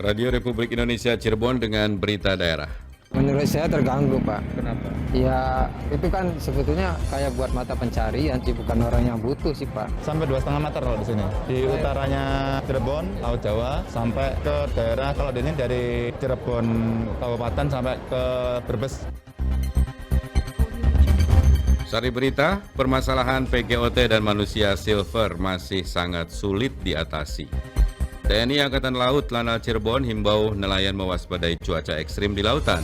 Radio Republik Indonesia Cirebon dengan berita daerah. Menurut saya terganggu, Pak. Kenapa? Ya, itu kan sebetulnya kayak buat mata pencarian sih, bukan orang yang butuh sih, Pak. Sampai 2,5 meter kalau di sini. Di utaranya Cirebon, Laut Jawa, sampai ke daerah, kalau di sini dari Cirebon Kabupaten sampai ke Brebes. Sari berita, permasalahan PGOT dan manusia silver masih sangat sulit diatasi. TNI Angkatan Laut Lanal Cirebon himbau nelayan mewaspadai cuaca ekstrim di lautan.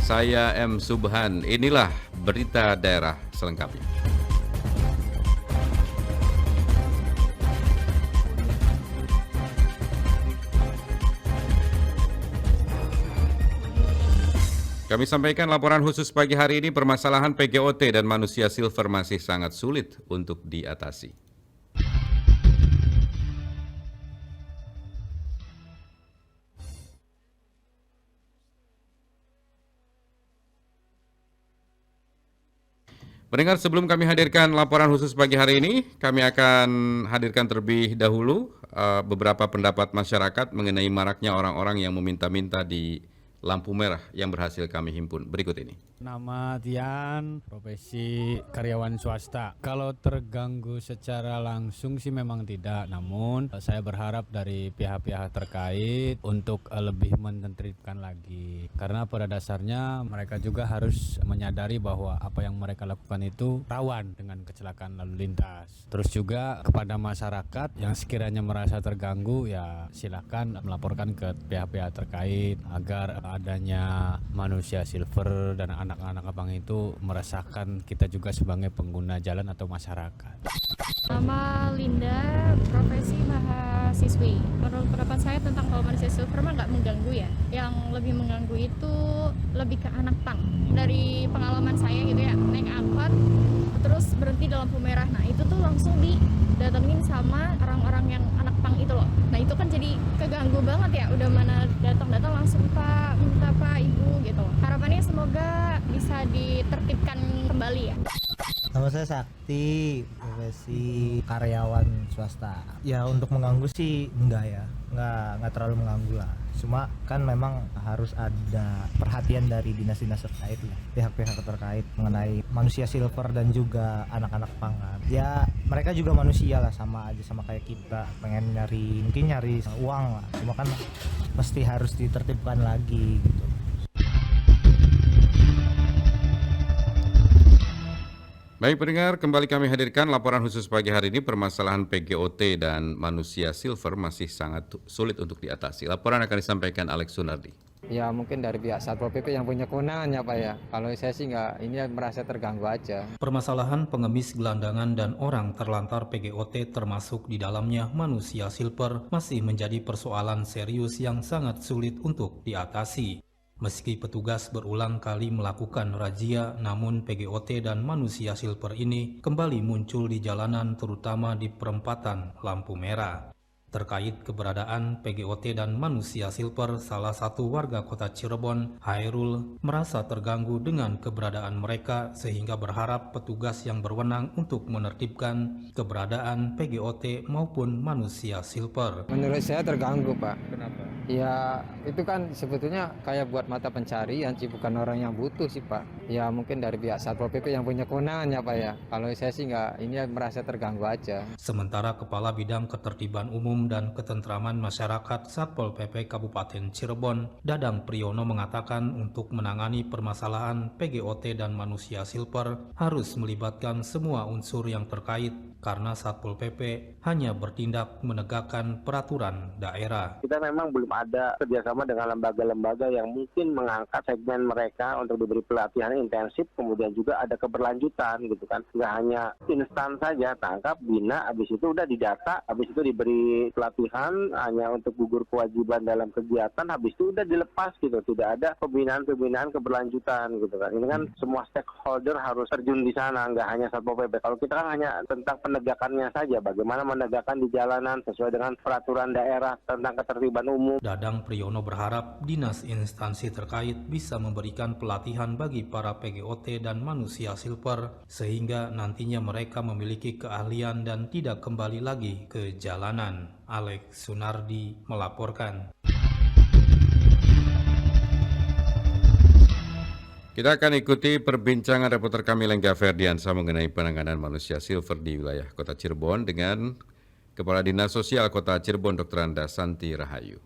Saya M. Subhan, inilah berita daerah selengkapnya. Kami sampaikan laporan khusus pagi hari ini, permasalahan PGOT dan manusia silver masih sangat sulit untuk diatasi. Pendengar, sebelum kami hadirkan laporan khusus pagi hari ini, kami akan hadirkan terlebih dahulu beberapa pendapat masyarakat mengenai maraknya orang-orang yang meminta-minta di lampu merah yang berhasil kami himpun. Berikut ini. Nama Tian, profesi karyawan swasta. Kalau terganggu secara langsung sih memang tidak, namun saya berharap dari pihak-pihak terkait untuk lebih menertibkan lagi. Karena pada dasarnya mereka juga harus menyadari bahwa apa yang mereka lakukan itu rawan dengan kecelakaan lalu lintas. Terus juga kepada masyarakat yang sekiranya merasa terganggu, ya silakan melaporkan ke pihak-pihak terkait agar adanya manusia silver dan anak-anak abang itu merasakan kita juga sebagai pengguna jalan atau masyarakat. Nama Linda, profesi mahasiswi. Menurut pendapat saya tentang kalau manusia silver mah nggak mengganggu ya. Yang lebih mengganggu itu lebih ke anak pang. Dari pengalaman saya gitu ya, naik angkot terus berhenti di lampu merah. Nah itu tuh langsung didatengin sama orang-orang yang anak pang itu loh. Nah itu kan jadi keganggu banget ya. Udah mana datang-datang langsung Pak, minta Pak, Ibu gitu. Harapannya semoga bisa ditertibkan kembali ya. Nama saya Sakti, profesi karyawan swasta. Ya untuk mengganggu sih enggak ya, enggak terlalu mengganggu lah. Cuma kan memang harus ada perhatian dari dinas-dinas terkait lah, pihak-pihak terkait mengenai manusia silver dan juga anak-anak pangan. Ya mereka juga manusia lah, sama aja sama kayak kita, pengen mungkin nyari uang lah. Cuma kan mesti harus ditertibkan lagi gitu. Baik pendengar, kembali kami hadirkan laporan khusus pagi hari ini, permasalahan PGOT dan manusia silver masih sangat sulit untuk diatasi. Laporan akan disampaikan Alex Sunardi. Ya mungkin dari pihak Satpol PP yang punya kewenangan ya, Pak ya. Kalau saya sih nggak, ini merasa terganggu aja. Permasalahan pengemis gelandangan dan orang terlantar PGOT termasuk di dalamnya manusia silver masih menjadi persoalan serius yang sangat sulit untuk diatasi. Meski petugas berulang kali melakukan razia, namun PGOT dan manusia silver ini kembali muncul di jalanan, terutama di perempatan lampu merah. Terkait keberadaan PGOT dan manusia silver, salah satu warga kota Cirebon, Hairul, merasa terganggu dengan keberadaan mereka sehingga berharap petugas yang berwenang untuk menertibkan keberadaan PGOT maupun manusia silver. Menurut saya terganggu, Pak. Kenapa? Ya itu kan sebetulnya kayak buat mata pencarian sih, bukan orang yang butuh sih, Pak. Ya mungkin dari pihak Satpol PP yang punya kewenangan ya, Pak ya. Kalau saya sih nggak, ini merasa terganggu aja. Sementara Kepala Bidang Ketertiban Umum dan Ketentraman Masyarakat Satpol PP Kabupaten Cirebon, Dadang Priyono mengatakan untuk menangani permasalahan PGOT dan manusia silver harus melibatkan semua unsur yang terkait karena Satpol PP hanya bertindak menegakkan peraturan daerah. Kita memang belum ada kerjasama dengan lembaga-lembaga yang mungkin mengangkat segmen mereka untuk diberi pelatihan intensif, kemudian juga ada keberlanjutan gitu kan. Nggak hanya instan saja, tangkap, bina, habis itu udah didata, habis itu diberi pelatihan hanya untuk gugur kewajiban dalam kegiatan, habis itu udah dilepas gitu. Tidak ada pembinaan keberlanjutan gitu kan. Ini kan semua stakeholder harus terjun di sana, nggak hanya Satpol PP. Kalau kita kan hanya tentang penegakannya saja, bagaimana menegakkan di jalanan sesuai dengan peraturan daerah tentang ketertiban umum. Dadang Priyono berharap dinas instansi terkait bisa memberikan pelatihan bagi para PGOT dan manusia silver sehingga nantinya mereka memiliki keahlian dan tidak kembali lagi ke jalanan. Alex Sunardi melaporkan. Kita akan ikuti perbincangan reporter kami Lengga Ferdiansa mengenai penanganan manusia silver di wilayah Kota Cirebon dengan Kepala Dinas Sosial Kota Cirebon Dr. Anda Santi Rahayu.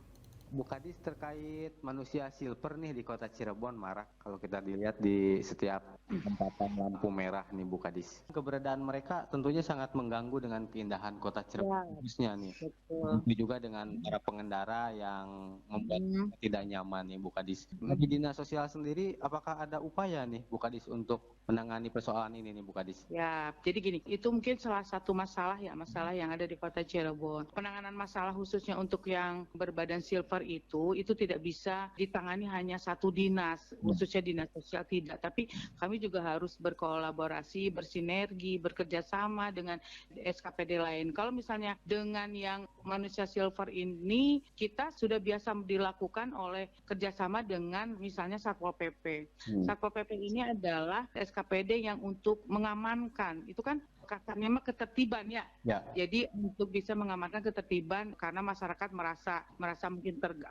Bu Kadis, terkait manusia silver nih di Kota Cirebon marak kalau kita dilihat di setiap tempatan lampu merah nih Bu Kadis. Keberadaan mereka tentunya sangat mengganggu dengan keindahan Kota Cirebon khususnya nih. Betul. Juga dengan para pengendara yang membuat tidak nyaman nih Bu Kadis. Di Dinas Sosial sendiri apakah ada upaya nih Bu Kadis untuk menangani persoalan ini nih Bu Kadis? Ya, jadi gini, itu mungkin salah satu masalah yang ada di Kota Cirebon. Penanganan masalah khususnya untuk yang berbadan silver itu tidak bisa ditangani hanya satu dinas, khususnya dinas sosial tidak, tapi kami juga harus berkolaborasi, bersinergi, bekerja sama dengan SKPD lain. Kalau misalnya dengan yang manusia silver ini kita sudah biasa dilakukan oleh kerjasama dengan misalnya Satpol PP. Satpol PP ini adalah SKPD yang untuk mengamankan, itu kan kasarnya mah ketertiban ya. Jadi untuk bisa mengamankan ketertiban karena masyarakat merasa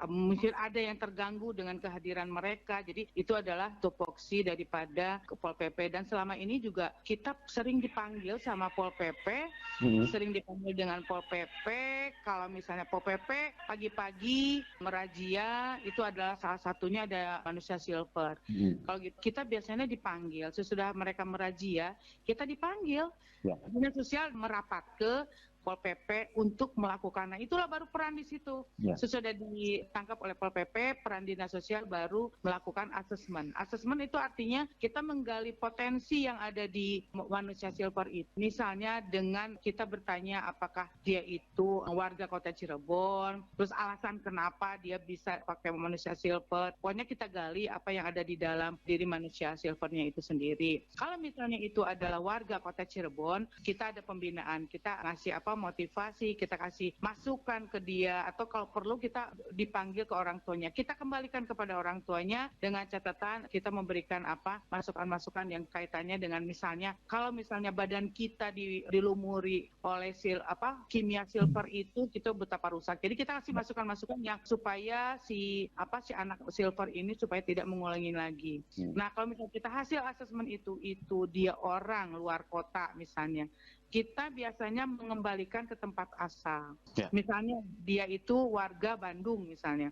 mungkin ada yang terganggu dengan kehadiran mereka. Jadi itu adalah tupoksi daripada Pol PP, dan selama ini juga kita sering dipanggil sama Pol PP, sering dipanggil dengan Pol PP. Kalau misalnya Pol PP pagi-pagi merazia, itu adalah salah satunya ada manusia silver. Kalau gitu, kita biasanya dipanggil sesudah mereka merazia, kita dipanggil. Dinas sosial merapat ke Pol PP untuk melakukan. Nah, itulah baru peran di situ. Sesudah ditangkap oleh Pol PP, peran Dinas Sosial baru melakukan asesmen. Asesmen itu artinya kita menggali potensi yang ada di manusia silver itu. Misalnya dengan kita bertanya apakah dia itu warga Kota Cirebon, terus alasan kenapa dia bisa pakai manusia silver. Pokoknya kita gali apa yang ada di dalam diri manusia silvernya itu sendiri. Kalau misalnya itu adalah warga Kota Cirebon, kita ada pembinaan, kita ngasih motivasi, kita kasih masukan ke dia, atau kalau perlu kita dipanggil ke orang tuanya, kita kembalikan kepada orang tuanya dengan catatan kita memberikan masukan-masukan yang kaitannya dengan misalnya kalau misalnya badan kita dilumuri oleh kimia silver itu kita betapa rusak. Jadi kita kasih masukan-masukan yang supaya si anak silver ini supaya tidak mengulangi lagi. Nah, kalau misalnya kita hasil asesmen itu dia orang luar kota misalnya, kita biasanya mengembalikan ke tempat asal. Misalnya dia itu warga Bandung misalnya.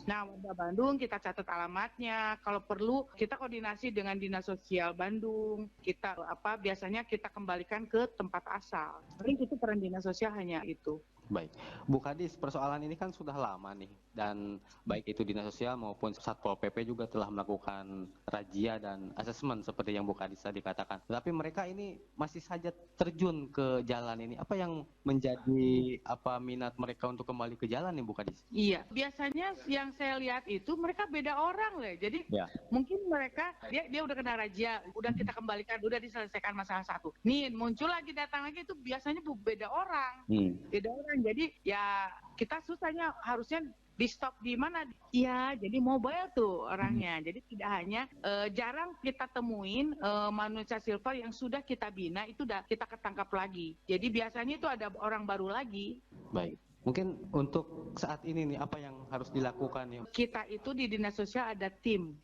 Nah, warga Bandung kita catat alamatnya. Kalau perlu kita koordinasi dengan Dinas Sosial Bandung. Kita biasanya kita kembalikan ke tempat asal. Paling itu peran Dinas Sosial hanya itu. Baik, Bu Kadis, persoalan ini kan sudah lama nih, dan baik itu Dinas Sosial maupun Satpol PP juga telah melakukan razia dan asesmen seperti yang Bu Kadis tadi katakan. Tapi mereka ini masih saja terjun ke jalan ini. Apa yang menjadi minat mereka untuk kembali ke jalan nih Bu Kadis? Iya, biasanya yang saya lihat itu mereka beda orang loh. Jadi mungkin mereka dia udah kena razia, udah kita kembalikan, udah diselesaikan masalah satu. Nih muncul lagi, datang lagi, itu biasanya beda orang. Beda orang. Jadi ya kita susahnya harusnya di stop di mana? Iya, jadi mobile tuh orangnya. Jadi tidak hanya jarang kita temuin manusia silver yang sudah kita bina itu udah kita ketangkap lagi. Jadi biasanya itu ada orang baru lagi. Baik. Mungkin untuk saat ini nih apa yang harus dilakukan nih? Kita itu di Dinas Sosial ada tim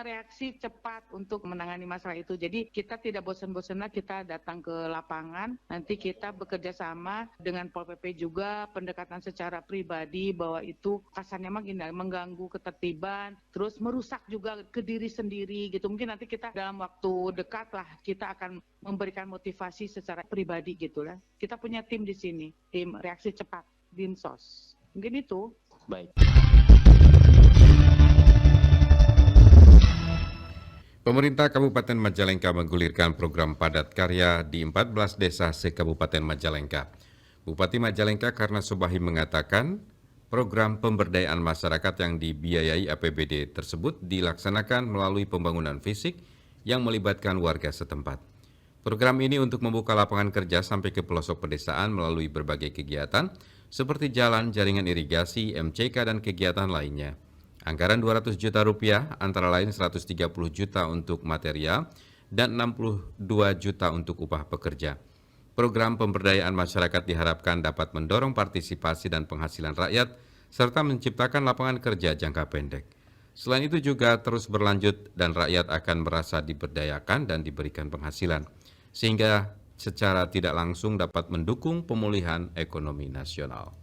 reaksi cepat untuk menangani masalah itu. Jadi kita tidak bosan-bosannya kita datang ke lapangan, nanti kita bekerja sama dengan Pol PP juga, pendekatan secara pribadi bahwa itu kasarnya mengganggu ketertiban, terus merusak juga ke diri sendiri gitu. Mungkin nanti kita dalam waktu dekat lah kita akan memberikan motivasi secara pribadi gitu lah. Kita punya tim di sini, tim reaksi cepat, Dinsos. Mungkin itu. Baik. Pemerintah Kabupaten Majalengka menggulirkan program padat karya di 14 desa se-Kabupaten Majalengka. Bupati Majalengka Karna Subahim mengatakan, program pemberdayaan masyarakat yang dibiayai APBD tersebut dilaksanakan melalui pembangunan fisik yang melibatkan warga setempat. Program ini untuk membuka lapangan kerja sampai ke pelosok pedesaan melalui berbagai kegiatan seperti jalan, jaringan irigasi, MCK, dan kegiatan lainnya. Anggaran 200 juta rupiah, antara lain 130 juta untuk material dan 62 juta untuk upah pekerja. Program pemberdayaan masyarakat diharapkan dapat mendorong partisipasi dan penghasilan rakyat, serta menciptakan lapangan kerja jangka pendek. Selain itu juga terus berlanjut dan rakyat akan merasa diberdayakan dan diberikan penghasilan, sehingga secara tidak langsung dapat mendukung pemulihan ekonomi nasional.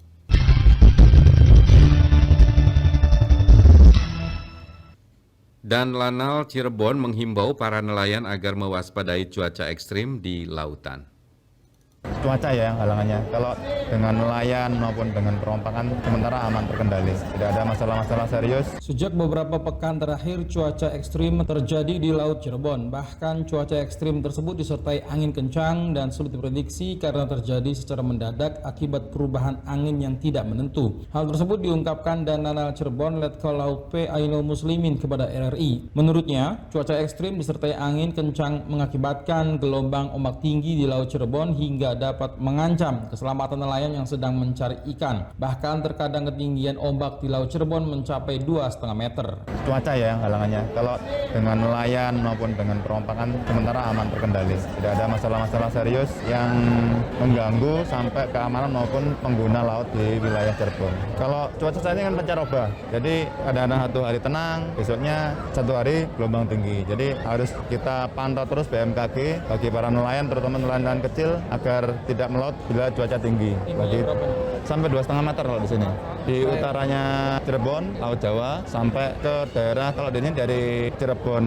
Dan Lanal Cirebon menghimbau para nelayan agar mewaspadai cuaca ekstrim di lautan. Cuaca ya halangannya. Kalau dengan nelayan maupun dengan perompakan sementara aman terkendali. Tidak ada masalah-masalah serius. Sejak beberapa pekan terakhir cuaca ekstrim terjadi di Laut Cirebon. Bahkan cuaca ekstrim tersebut disertai angin kencang dan sulit diprediksi karena terjadi secara mendadak akibat perubahan angin yang tidak menentu. Hal tersebut diungkapkan dan Lanal Cirebon Letkol Laut P. Ainul Muslimin kepada RRI. Menurutnya, cuaca ekstrim disertai angin kencang mengakibatkan gelombang ombak tinggi di Laut Cirebon hingga dapat mengancam keselamatan nelayan yang sedang mencari ikan. Bahkan terkadang ketinggian ombak di Laut Cirebon mencapai 2,5 meter. Cuaca ya halangannya. Kalau dengan nelayan maupun dengan perompakan sementara aman terkendali. Tidak ada masalah-masalah serius yang mengganggu sampai keamanan maupun pengguna laut di wilayah Cirebon. Kalau cuaca saat ini kan pancaroba. Jadi kadang-kadang satu hari tenang, besoknya satu hari gelombang tinggi. Jadi harus kita pantau terus BMKG bagi para nelayan, terutama nelayan kecil, agar tidak melaut bila cuaca tinggi. Bagi sampai 2,5 meter kalau di sini. Di utaranya Cirebon, Laut Jawa, sampai ke daerah kalau ini dari Cirebon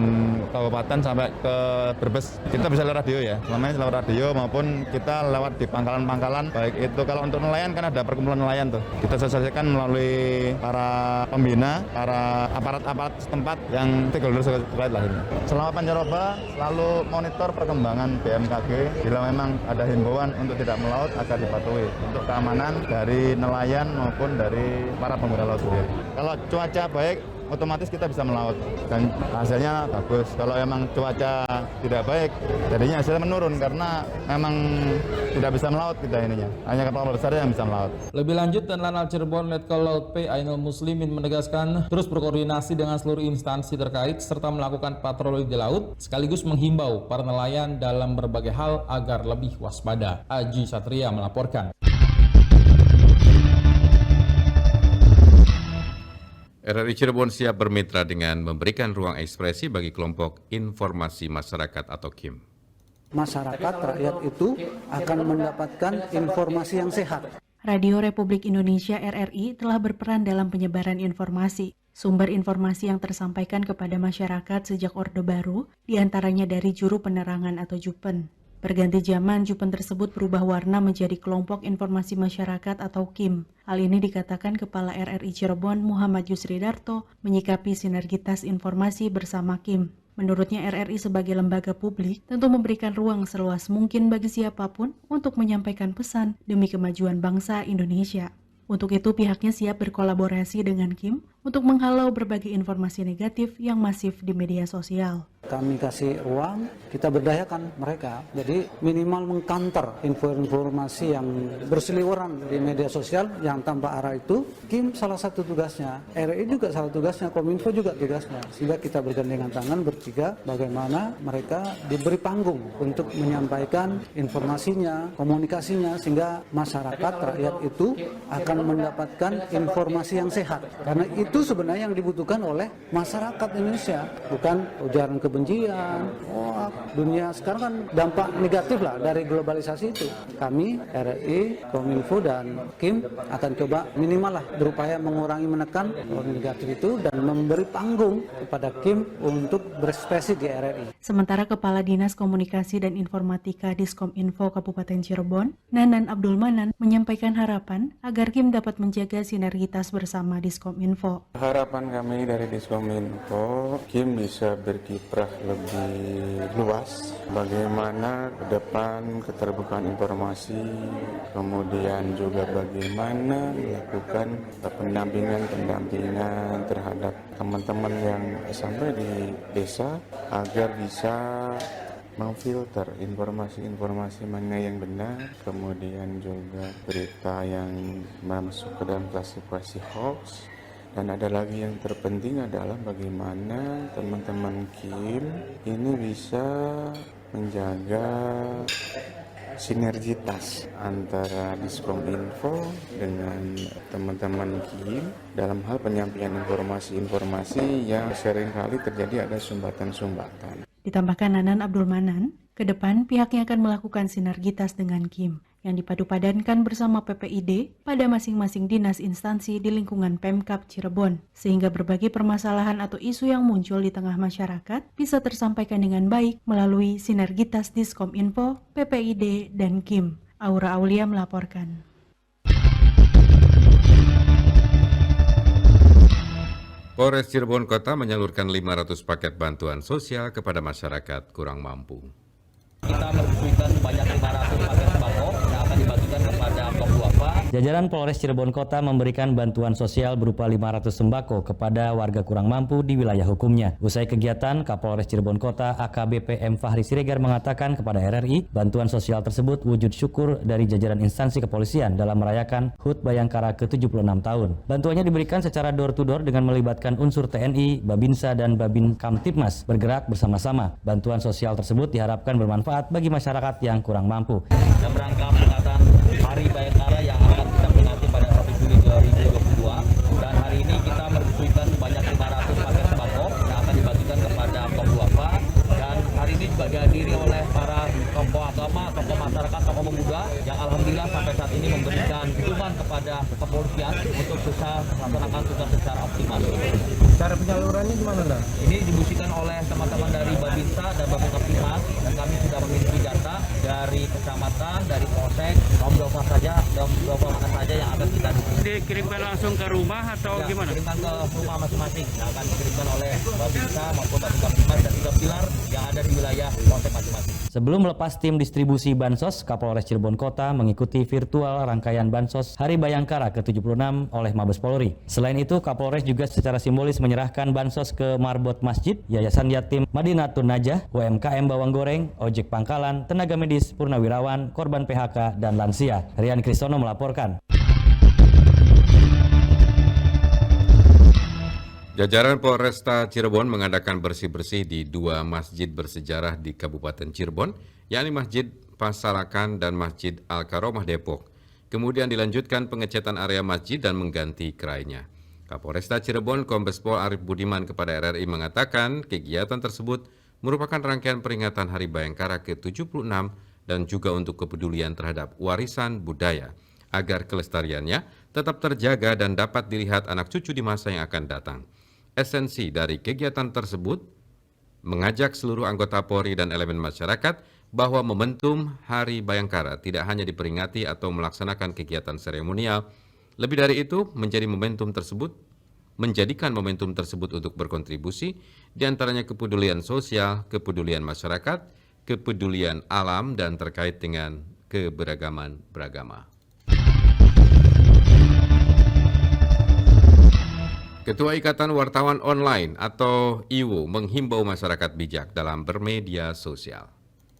Kabupaten sampai ke Brebes. Kita bisa lewat radio ya. Selama ini lewat radio maupun kita lewat di pangkalan-pangkalan. Baik itu kalau untuk nelayan kan ada perkumpulan nelayan tuh. Kita sosialisasikan melalui para pembina, para aparat-aparat setempat yang stakeholder terkait lah ini. Selama pancaroba selalu monitor perkembangan BMKG. Bila memang ada himbauan untuk tidak melaut agar dipatuhi untuk keamanan dari nelayan maupun dari para pengguna laut sendiri. Kalau cuaca baik, otomatis kita bisa melaut dan hasilnya bagus. Kalau emang cuaca tidak baik, jadinya hasilnya menurun karena memang tidak bisa melaut kita ininya. Hanya kapal besar yang bisa melaut. Lebih lanjut, dan Lanal Cirebon Letkol Laut P. Ainul Muslimin menegaskan terus berkoordinasi dengan seluruh instansi terkait serta melakukan patroli di laut sekaligus menghimbau para nelayan dalam berbagai hal agar lebih waspada. Aji Satria melaporkan. RRI Cirebon siap bermitra dengan memberikan ruang ekspresi bagi kelompok informasi masyarakat atau KIM. Masyarakat, rakyat itu akan mendapatkan informasi yang sehat. Radio Republik Indonesia RRI telah berperan dalam penyebaran informasi. Sumber informasi yang tersampaikan kepada masyarakat sejak Orde Baru, diantaranya dari Juru Penerangan atau Jupen. Berganti zaman, Jupen tersebut berubah warna menjadi Kelompok Informasi Masyarakat atau KIM. Hal ini dikatakan Kepala RRI Cirebon Muhammad Yusridarto menyikapi sinergitas informasi bersama KIM. Menurutnya RRI sebagai lembaga publik tentu memberikan ruang seluas mungkin bagi siapapun untuk menyampaikan pesan demi kemajuan bangsa Indonesia. Untuk itu pihaknya siap berkolaborasi dengan KIM untuk menghalau berbagai informasi negatif yang masif di media sosial. Kami kasih ruang, kita berdayakan mereka. Jadi minimal mengkanter informasi yang berseliweran di media sosial yang tanpa arah itu. KIM salah satu tugasnya, RRI juga salah tugasnya, Kominfo juga tugasnya. Sehingga kita bergandengan tangan bertiga bagaimana mereka diberi panggung untuk menyampaikan informasinya, komunikasinya, sehingga masyarakat, rakyat itu akan mendapatkan informasi yang sehat. Karena itu sebenarnya yang dibutuhkan oleh masyarakat Indonesia, bukan ujaran kebencian. Dunia sekarang kan dampak negatif lah dari globalisasi itu. Kami RRI, Kominfo dan KIM akan coba minimal lah berupaya mengurangi menekan negatif itu dan memberi panggung kepada KIM untuk berekspresi di RRI. Sementara Kepala Dinas Komunikasi dan Informatika Diskominfo Kabupaten Cirebon, Nanan Abdul Manan, menyampaikan harapan agar KIM dapat menjaga sinergitas bersama Diskominfo. Harapan kami dari Diskominfo, KIM bisa berkiprah lebih luas. Bagaimana ke depan keterbukaan informasi, kemudian juga bagaimana melakukan pendampingan terhadap teman-teman yang sampai di desa agar bisa memfilter informasi-informasi mana yang benar, kemudian juga berita yang masuk ke dalam klasifikasi hoax. Dan ada lagi yang terpenting adalah bagaimana teman-teman KIM ini bisa menjaga sinergitas antara Diskominfo dengan teman-teman KIM dalam hal penyampaian informasi-informasi yang seringkali terjadi ada sumbatan-sumbatan. Ditambahkan Nanan Abdul Manan, ke depan pihaknya akan melakukan sinergitas dengan KIM yang dipadu-padankan bersama PPID pada masing-masing dinas instansi di lingkungan Pemkab Cirebon, sehingga berbagai permasalahan atau isu yang muncul di tengah masyarakat bisa tersampaikan dengan baik melalui sinergitas Diskominfo, PPID, dan KIM. Aura Aulia melaporkan. Polres Cirebon Kota menyalurkan 500 paket bantuan sosial kepada masyarakat kurang mampu. Kita mengusulkan sebanyak 500 paket sembako yang akan dibagikan kepada kaum duafa. Jajaran Polres Cirebon Kota memberikan bantuan sosial berupa 500 sembako kepada warga kurang mampu di wilayah hukumnya. Usai kegiatan, Kapolres Cirebon Kota AKBP M. Fahri Siregar mengatakan kepada RRI, bantuan sosial tersebut wujud syukur dari jajaran instansi kepolisian dalam merayakan HUT Bayangkara ke-76 tahun. Bantuannya diberikan secara door-to-door dengan melibatkan unsur TNI, Babinsa, dan Babin Kamtipmas bergerak bersama-sama. Bantuan sosial tersebut diharapkan bermanfaat bagi masyarakat yang kurang mampu. Dalam rangka peringatan Hari Bayangkara yang akan kita peringati pada 1 Juli 2022, dan hari ini kita mengusulkan sebanyak 500 paket sembako yang akan dibagikan kepada kaum duafa, dan hari ini juga dihadiri oleh para tokoh agama, tokoh masyarakat, tokoh pemuda yang alhamdulillah sampai saat ini memberikan dukungan kepada kepolisian untuk bisa melaksanakan tugas secara optimal. Cara penyalurannya gimana, Bang? Ini dibusikan oleh teman-teman dari Babinsa dan Babin Kamtipmas, dan kami sudah memiliki data dari kecamatan, dari polsek, kaum duafa saja, kaum duafa mana saja yang akan kita dikirimkan langsung ke rumah atau ya, gimana? Dikirimkan ke rumah masing-masing, yang akan dikirimkan oleh Babinsa maupun Babin Kamtipmas dan 3 pilar yang ada di wilayah polsek masing-masing. Sebelum melepas tim distribusi Bansos, Kapolres Cirebon Kota mengikuti virtual rangkaian Bansos Hari Bayangkara ke-76 oleh Mabes Polri. Selain itu, Kapolres juga secara simbolis menyerahkan Bansos ke Marbot Masjid, Yayasan Yatim Madinatun Najah, UMKM Bawang Goreng, Ojek Pangkalan, tenaga medis, purnawirawan, korban PHK, dan lansia. Rian Kristono melaporkan. Jajaran Polresta Cirebon mengadakan bersih-bersih di 2 masjid bersejarah di Kabupaten Cirebon, yakni Masjid Pasalakan dan Masjid Al-Karomah Depok. Kemudian dilanjutkan pengecatan area masjid dan mengganti kerainya. Kapolresta Cirebon Kombes Pol Arif Budiman kepada RRI mengatakan kegiatan tersebut merupakan rangkaian peringatan Hari Bayangkara ke-76 dan juga untuk kepedulian terhadap warisan budaya, agar kelestariannya tetap terjaga dan dapat dilihat anak cucu di masa yang akan datang. Esensi dari kegiatan tersebut mengajak seluruh anggota Polri dan elemen masyarakat bahwa momentum Hari Bayangkara tidak hanya diperingati atau melaksanakan kegiatan seremonial, lebih dari itu menjadikan momentum tersebut untuk berkontribusi, diantaranya kepedulian sosial, kepedulian masyarakat, kepedulian alam, dan terkait dengan keberagaman beragama. Ketua Ikatan Wartawan Online atau IWO menghimbau masyarakat bijak dalam bermedia sosial.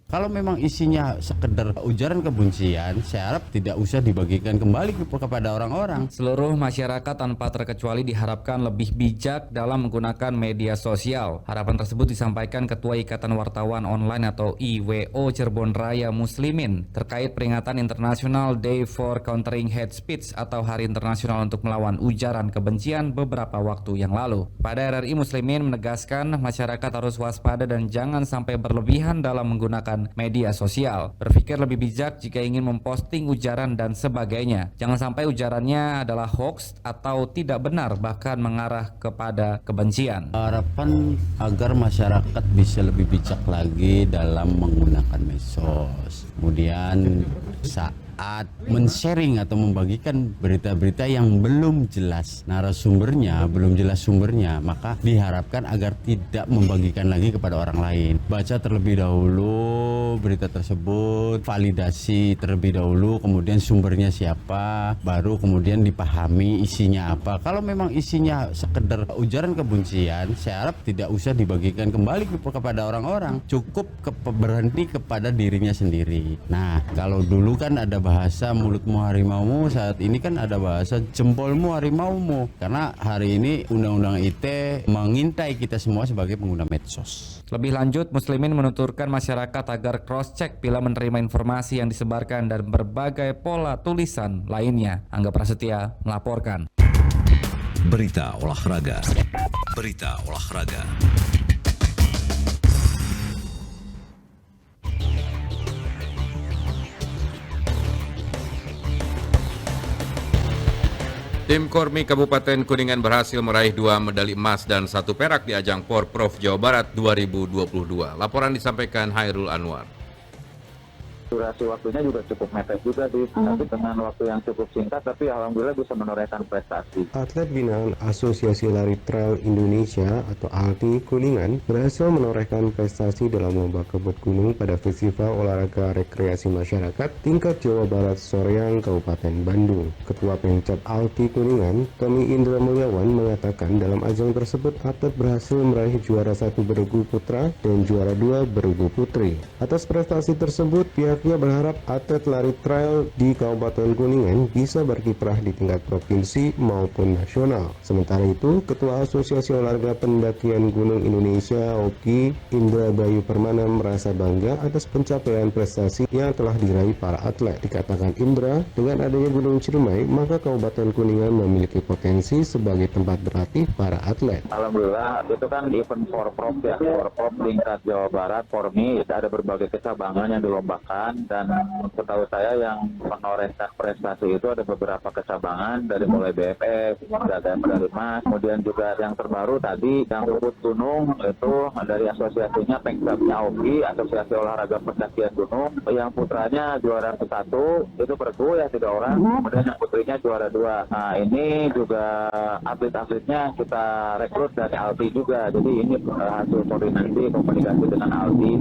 Kalau memang isinya sekedar ujaran kebencian, saya harap tidak usah dibagikan kembali kepada orang-orang. Seluruh masyarakat tanpa terkecuali diharapkan lebih bijak dalam menggunakan media sosial. Harapan tersebut disampaikan Ketua Ikatan Wartawan Online atau IWO Cirebon Raya Muslimin terkait peringatan International Day for Countering Hate Speech atau Hari Internasional untuk melawan ujaran kebencian beberapa waktu yang lalu. Pada RRI Muslimin menegaskan masyarakat harus waspada dan jangan sampai berlebihan dalam menggunakan media sosial. Berpikir lebih bijak jika ingin memposting ujaran dan sebagainya. Jangan sampai ujarannya adalah hoax atau tidak benar, bahkan mengarah kepada kebencian. Harapan agar masyarakat bisa lebih bijak lagi dalam menggunakan medsos. Kemudian saat men-sharing atau membagikan berita-berita yang belum jelas narasumbernya, belum jelas sumbernya, maka diharapkan agar tidak membagikan lagi kepada orang lain. Baca terlebih dahulu berita tersebut, validasi terlebih dahulu, kemudian sumbernya siapa, baru kemudian dipahami isinya apa. Kalau memang isinya sekedar ujaran kebencian, saya harap tidak usah dibagikan kembali kepada orang-orang, cukup berhenti kepada dirinya sendiri. Nah, kalau dulu kan ada bahasa mulutmu harimaumu, saat ini kan ada bahasa jempolmu harimaumu. Karena hari ini Undang-Undang ITE mengintai kita semua sebagai pengguna medsos. Lebih lanjut, Muslimin menuturkan masyarakat agar cross-check bila menerima informasi yang disebarkan dan berbagai pola tulisan lainnya. Angga Prasetya melaporkan. Berita olahraga. Berita olahraga. Tim Kormi Kabupaten Kuningan berhasil meraih 2 medali emas dan 1 perak di ajang Porprov Jawa Barat 2022. Laporan disampaikan Hairul Anwar. Durasi waktunya juga cukup mepet juga sih, tapi dengan waktu yang cukup singkat, tapi alhamdulillah bisa menorehkan prestasi. Atlet binaan Asosiasi Lari Trail Indonesia atau ALTI Kuningan berhasil menorehkan prestasi dalam lomba kebut gunung pada Festival Olahraga Rekreasi Masyarakat tingkat Jawa Barat Soreang, Kabupaten Bandung. Ketua Pemkab ALTI Kuningan, Tommy Indra Mulyawan, mengatakan dalam ajang tersebut atlet berhasil meraih juara 1 beregu putra dan juara 2 beregu putri. Atas prestasi tersebut, pihaknya berharap atlet lari trail di Kabupaten Kuningan bisa berkiprah di tingkat provinsi maupun nasional. Sementara itu, Ketua Asosiasi Olahraga Pendakian Gunung Indonesia (OKI) Indra Bayu Permana merasa bangga atas pencapaian prestasi yang telah diraih para atlet. Dikatakan Indra, dengan adanya Gunung Ciremai, maka Kabupaten Kuningan memiliki potensi sebagai tempat berlatih para atlet. Alhamdulillah, itu kan event Porprov ya, Porprov tingkat Jawa Barat, Pormi, ada berbagai kecabangan yang dilombakan. Dan setahu saya yang menorehkan prestasi itu ada beberapa kecabangan dari mulai BFF, ada medali emas, kemudian juga yang terbaru tadi yang kebut gunung itu dari asosiasinya Pengkabnya OKI, Asosiasi Olahraga Pendakian Gunung, yang putranya juara 1 itu bergu ya 3 orang, kemudian yang putrinya juara 2. Nah ini juga atlet-atletnya kita rekrut dari ALTI juga, jadi ini hasil koordinasi komunikasi dengan ALTI.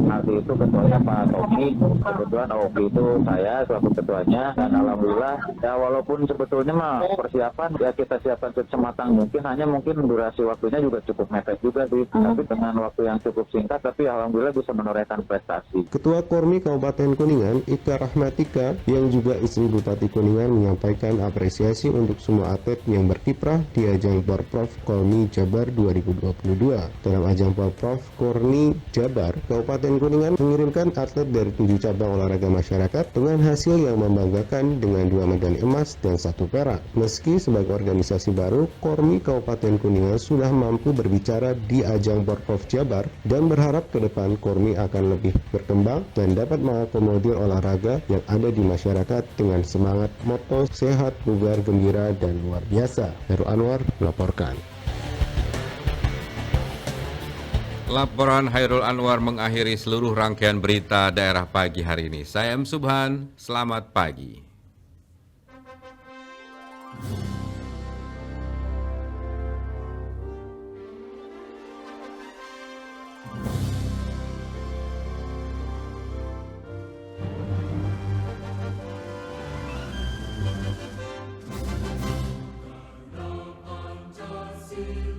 ALTI itu ketuanya Pak Tommy, kebetulan OKI itu saya selaku ketuanya, dan alhamdulillah ya walaupun sebetulnya mah persiapan ya kita siapkan sematang mungkin, hanya mungkin durasi waktunya juga cukup mepet juga sih, tapi dengan waktu yang cukup singkat, tapi alhamdulillah bisa menorehkan prestasi. Ketua Kormi Kabupaten Kuningan, Ika Rahmatika, yang juga istri Bupati Kuningan, menyampaikan apresiasi untuk semua atlet yang berkiprah di ajang Porprov Kormi Jabar 2022. Dalam ajang Porprov Kormi Jabar, Kabupaten Kuningan mengirimkan atlet dari 7 cabang olahraga masyarakat dengan hasil yang membanggakan dengan 2 medali emas dan 1 perak. Meski sebagai organisasi baru, Kormi Kabupaten Kuningan sudah mampu berbicara di ajang Porprov Jabar dan berharap ke depan Kormi akan lebih berkembang dan dapat mengakomodir olahraga yang ada di masyarakat dengan semangat moto sehat, bugar, gembira, dan luar biasa. Heru Anwar melaporkan. Laporan Hairul Anwar mengakhiri seluruh rangkaian berita daerah pagi hari ini. Saya M. Subhan, selamat pagi. Pancasila.